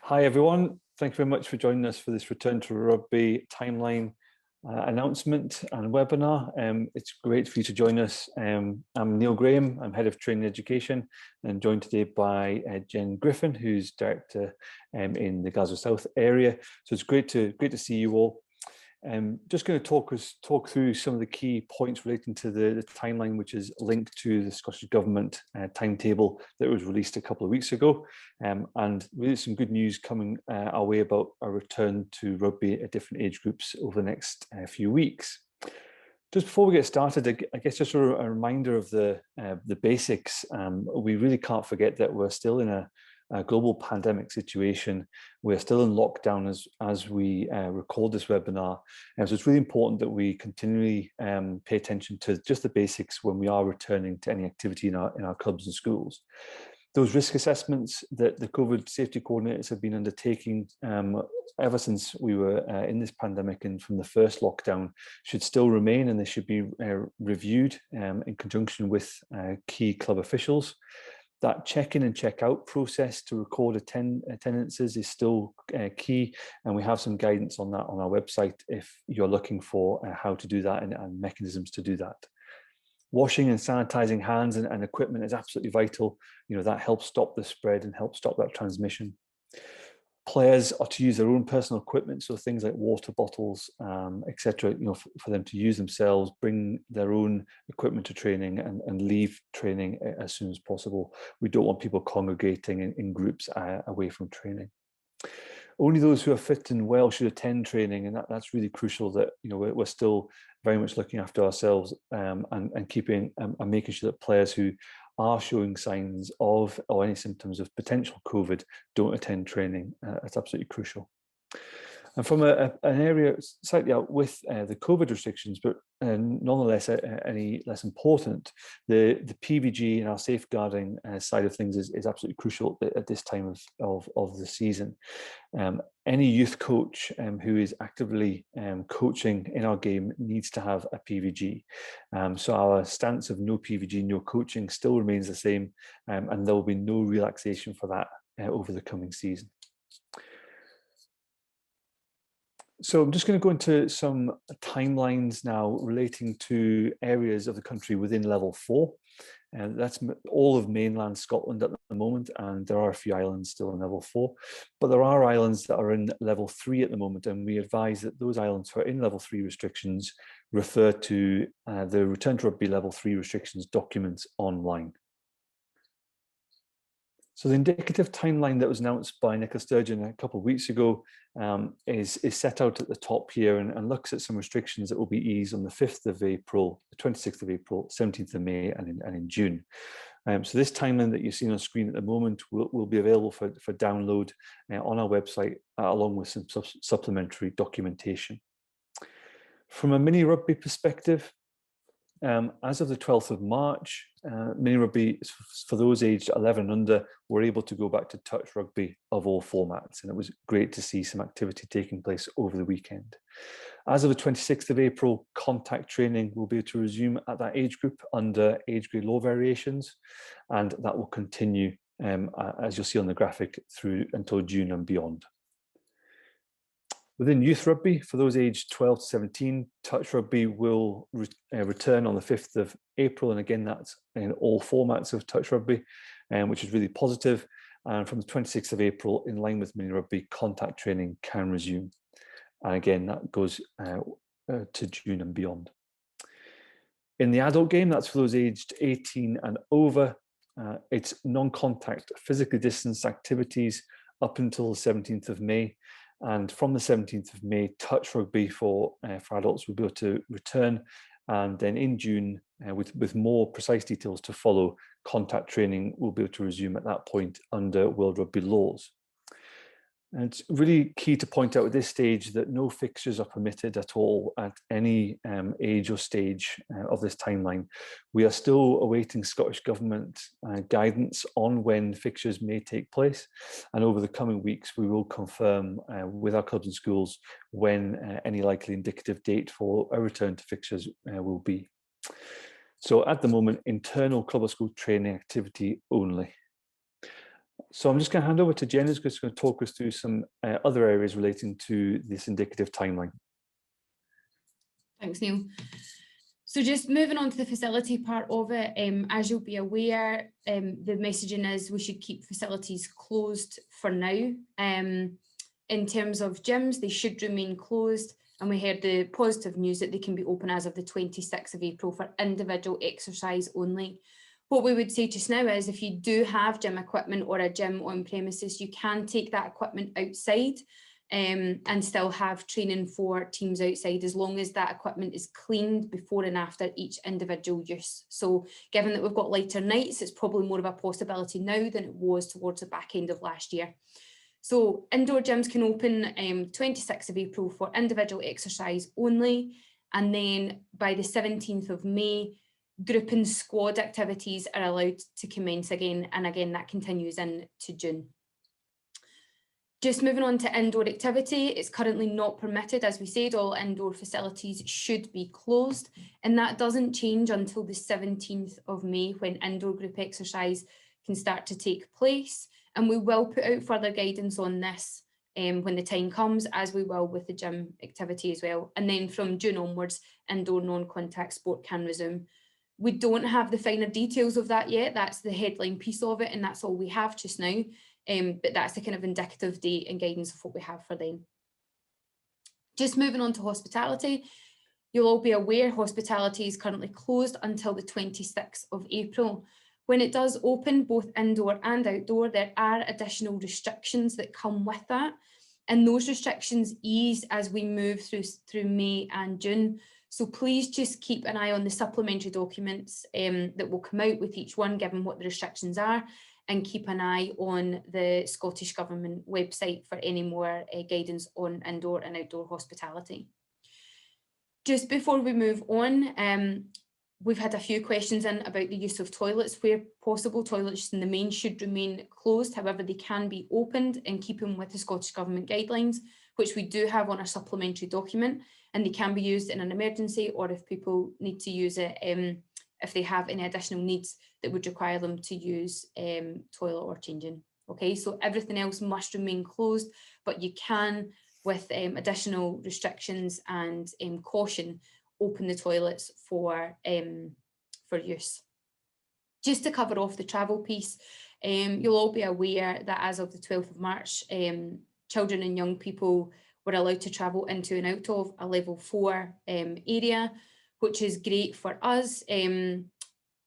Hi everyone, thank you very much for joining us for this Return to Rugby timeline announcement and webinar. It's great for you to join us. I'm Neil Graham, I'm Head of Training Education and joined today by Jen Griffin, who's Director in the Glasgow South area. So it's great to see you all. Just going to talk through some of the key points relating to the timeline, which is linked to the Scottish Government timetable that was released a couple of weeks ago, and really some good news coming our way about a return to rugby at different age groups over the next few weeks. Just before we get started, I guess just a reminder of the basics. We really can't forget that we're still in a global pandemic situation. We're still in lockdown as we record this webinar. And so it's really important that we continually pay attention to just the basics when we are returning to any activity in our clubs and schools. Those risk assessments that the COVID safety coordinators have been undertaking ever since we were in this pandemic and from the first lockdown should still remain, and they should be reviewed in conjunction with key club officials. That check-in and check-out process to record attendances is still key, and we have some guidance on that on our website if you're looking for how to do that and mechanisms to do that. Washing and sanitizing hands and equipment is absolutely vital. You know, that helps stop the spread and help stop that transmission. Players are to use their own personal equipment, so things like water bottles, etc. You know, for them to use themselves, bring their own equipment to training, and leave training as soon as possible. We don't want people congregating in groups away from training. Only those who are fit and well should attend training, and that's really crucial. That we're still very much looking after ourselves and keeping and making sure that players who are showing signs of or any symptoms of potential COVID don't attend training. That's absolutely crucial. And from an area slightly out with the COVID restrictions, but nonetheless any less important, the PVG and our safeguarding side of things is absolutely crucial at this time of the season. Any youth coach who is actively coaching in our game needs to have a PVG. So our stance of no PVG, no coaching still remains the same, and there will be no relaxation for that over the coming season. So I'm just going to go into some timelines now relating to areas of the country within level 4. And that's all of mainland Scotland at the moment, and there are a few islands still in level 4. But there are islands that are in level 3 at the moment, and we advise that those islands who are in level 3 restrictions refer to the Return to Rugby level 3 restrictions documents online. So the indicative timeline that was announced by Nicola Sturgeon a couple of weeks ago is set out at the top here and looks at some restrictions that will be eased on the 5th of April, the 26th of April, 17th of May, and in June. So this timeline that you've seen on screen at the moment will be available for download on our website, along with some supplementary documentation. From a mini rugby perspective, as of the 12th of March, mini rugby, for those aged 11 and under, were able to go back to touch rugby of all formats, and it was great to see some activity taking place over the weekend. As of the 26th of April, contact training will be able to resume at that age group under age grade law variations, and that will continue, as you'll see on the graphic, through until June and beyond. Within youth rugby, for those aged 12 to 17, touch rugby will return on the 5th of April. And again, that's in all formats of touch rugby, which is really positive. And from the 26th of April, in line with mini rugby, contact training can resume. And again, that goes to June and beyond. In the adult game, that's for those aged 18 and over, it's non-contact, physically distanced activities up until the 17th of May. And from the 17th of May, touch rugby for adults will be able to return. And then in June, with more precise details to follow, contact training will be able to resume at that point under World Rugby laws. And it's really key to point out at this stage that no fixtures are permitted at all at any age or stage of this timeline. We are still awaiting Scottish Government guidance on when fixtures may take place. And over the coming weeks, we will confirm with our clubs and schools when any likely indicative date for a return to fixtures will be. So at the moment, internal club or school training activity only. So I'm just going to hand over to Jen, who's just going to talk us through some other areas relating to this indicative timeline. Thanks, Neil. So just moving on to the facility part of it, as you'll be aware, the messaging is we should keep facilities closed for now. In terms of gyms, they should remain closed. And we heard the positive news that they can be open as of the 26th of April for individual exercise only. What we would say just now is if you do have gym equipment or a gym on premises, you can take that equipment outside and still have training for teams outside, as long as that equipment is cleaned before and after each individual use. So given that we've got lighter nights, it's probably more of a possibility now than it was towards the back end of last year. So indoor gyms can open 26th of April for individual exercise only. And then by the 17th of May, group and squad activities are allowed to commence again. And again, that continues into June. Just moving on to indoor activity, it's currently not permitted. As we said, all indoor facilities should be closed, and that doesn't change until the 17th of May when indoor group exercise can start to take place. And we will put out further guidance on this when the time comes, as we will with the gym activity as well. And then from June onwards, indoor non-contact sport can resume. We don't have the finer details of that yet. That's the headline piece of it, and that's all we have just now. But that's the kind of indicative date and guidance of what we have for them. Just moving on to hospitality, you'll all be aware hospitality is currently closed until the 26th of April. When it does open, both indoor and outdoor, there are additional restrictions that come with that. And those restrictions ease as we move through May and June. So please just keep an eye on the supplementary documents that will come out with each one, given what the restrictions are, and keep an eye on the Scottish Government website for any more guidance on indoor and outdoor hospitality. Just before we move on, we've had a few questions in about the use of toilets. Where possible, toilets in the main should remain closed. However, they can be opened in keeping with the Scottish Government guidelines, which we do have on our supplementary document, and they can be used in an emergency or if people need to use it if they have any additional needs that would require them to use toilet or changing. Okay, so everything else must remain closed, but you can, with additional restrictions and caution, open the toilets for use. Just to cover off the travel piece, you'll all be aware that as of the 12th of March, children and young people were allowed to travel into and out of a level 4 area, which is great for us. And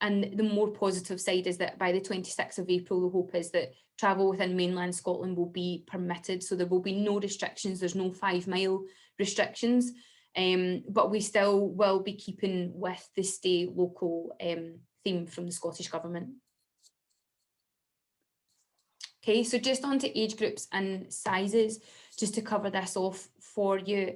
the more positive side is that by the 26th of April, the hope is that travel within mainland Scotland will be permitted. So there will be no restrictions. There's no 5-mile restrictions, but we still will be keeping with the stay local theme from the Scottish Government. Okay, so just on to age groups and sizes, just to cover this off for you.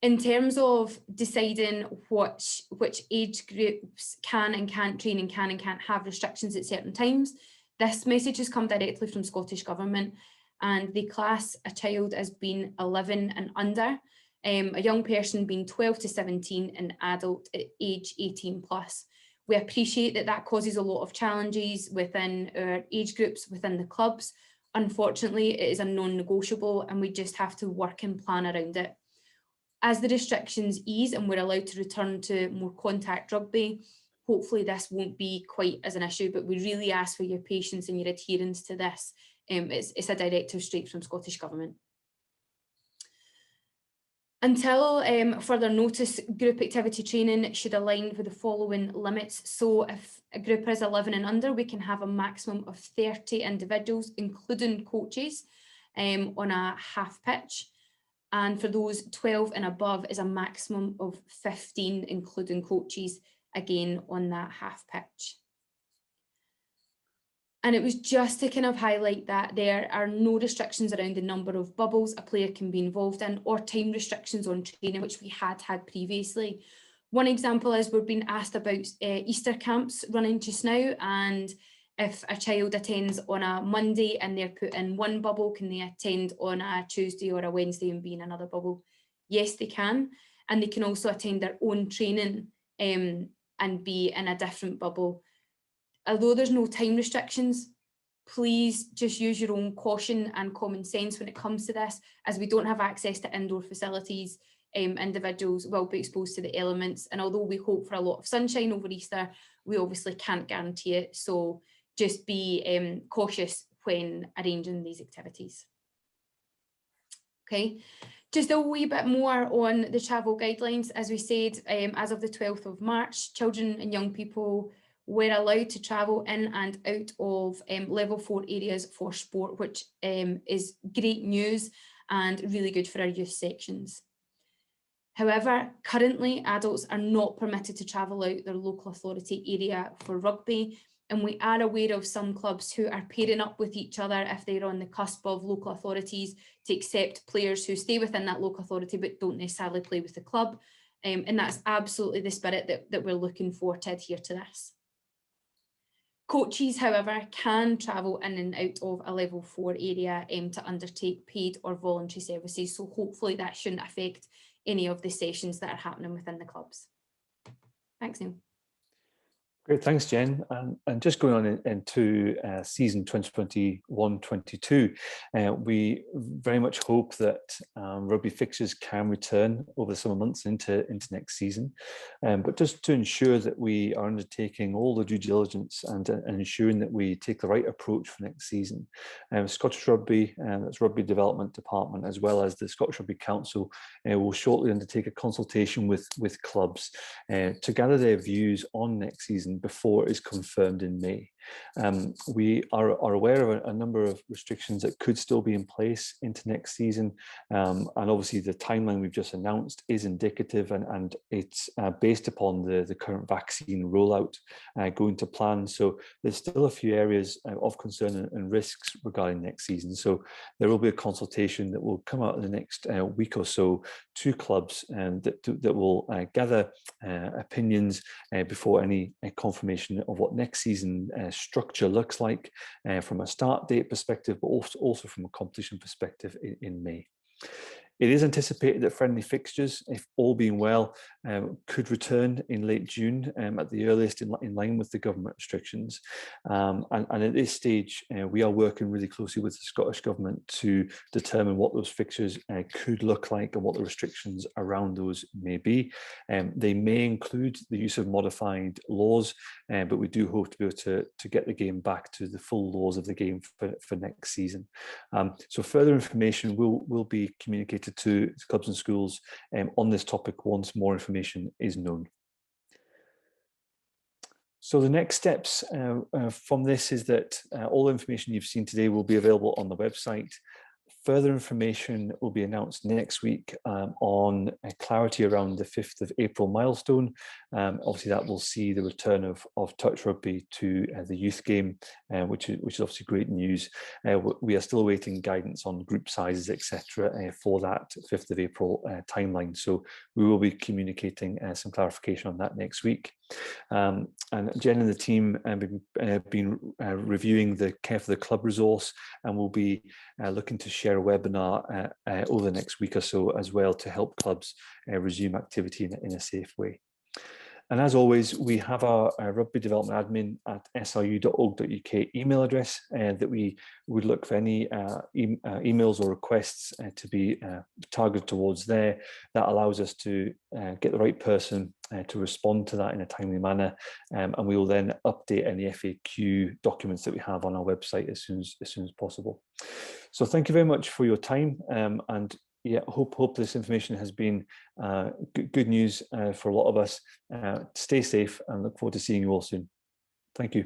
In terms of deciding which age groups can and can't train and can't have restrictions at certain times, this message has come directly from Scottish Government, and they class a child as being 11 and under, a young person being 12 to 17, and adult at age 18 plus. We appreciate that that causes a lot of challenges within our age groups, within the clubs. Unfortunately, it is a non-negotiable, and we just have to work and plan around it. As the restrictions ease and we're allowed to return to more contact rugby, hopefully this won't be quite as an issue, but we really ask for your patience and your adherence to this. It's a directive straight from Scottish Government. Until further notice, group activity training should align with the following limits. So if a group is 11 and under, we can have a maximum of 30 individuals, including coaches, on a half pitch. And for those 12 and above is a maximum of 15, including coaches, again on that half pitch. And it was just to kind of highlight that there are no restrictions around the number of bubbles a player can be involved in, or time restrictions on training, which we had previously. One example is we're being asked about Easter camps running just now, and if a child attends on a Monday and they're put in one bubble, can they attend on a Tuesday or a Wednesday and be in another bubble? Yes, they can. And they can also attend their own training and be in a different bubble. Although there's no time restrictions, please just use your own caution and common sense when it comes to this, as we don't have access to indoor facilities. Individuals will be exposed to the elements, and although we hope for a lot of sunshine over Easter, we obviously can't guarantee it. So just be cautious when arranging these activities. Okay, just a wee bit more on the travel guidelines. As we said, as of the 12th of March, children and young people were allowed to travel in and out of level 4 areas for sport, which is great news and really good for our youth sections. However, currently adults are not permitted to travel out their local authority area for rugby, and we are aware of some clubs who are pairing up with each other if they're on the cusp of local authorities to accept players who stay within that local authority but don't necessarily play with the club. And that's absolutely the spirit that we're looking for to adhere to this. Coaches, however, can travel in and out of a level 4 area to undertake paid or voluntary services. So hopefully that shouldn't affect any of the sessions that are happening within the clubs. Thanks, Neil. Great, thanks, Jen. And just going on into season 2021-22, we very much hope that rugby fixtures can return over the summer months into next season. But just to ensure that we are undertaking all the due diligence and ensuring that we take the right approach for next season, Scottish Rugby, that's Rugby Development Department, as well as the Scottish Rugby Council, will shortly undertake a consultation with clubs to gather their views on next season before it is confirmed in May. We are aware of a number of restrictions that could still be in place into next season, and obviously the timeline we've just announced is indicative, and it's based upon the current vaccine rollout going to plan. So there's still a few areas of concern and risks regarding next season. So there will be a consultation that will come out in the next week or so to clubs, and that will gather opinions before any confirmation of what next season structure looks like from a start date perspective, but also from a competition perspective in May. It is anticipated that friendly fixtures, if all being well, could return in late June at the earliest, in line with the government restrictions. And at this stage, we are working really closely with the Scottish Government to determine what those fixtures could look like and what the restrictions around those may be. They may include the use of modified laws, but we do hope to be able to get the game back to the full laws of the game for next season. So further information will be communicated to clubs and schools on this topic once more information is known. So the next steps from this is that all the information you've seen today will be available on the website. Further information will be announced next week on clarity around the 5th of April milestone. Obviously, that will see the return of touch rugby to the youth game, which is obviously great news. We are still awaiting guidance on group sizes, etc., for that 5th of April timeline. So we will be communicating some clarification on that next week. And Jen and the team have been reviewing the Care for the Club resource, and we'll be looking to share a webinar over the next week or so as well to help clubs resume activity in a safe way. And as always, we have our rugby development admin at sru.org.uk email address that we would look for any emails or requests to be targeted towards there. That allows us to get the right person to respond to that in a timely manner, and we will then update any FAQ documents that we have on our website as soon as possible. So thank you very much for your time, and yeah, hope this information has been good news for a lot of us. Stay safe and look forward to seeing you all soon. Thank you.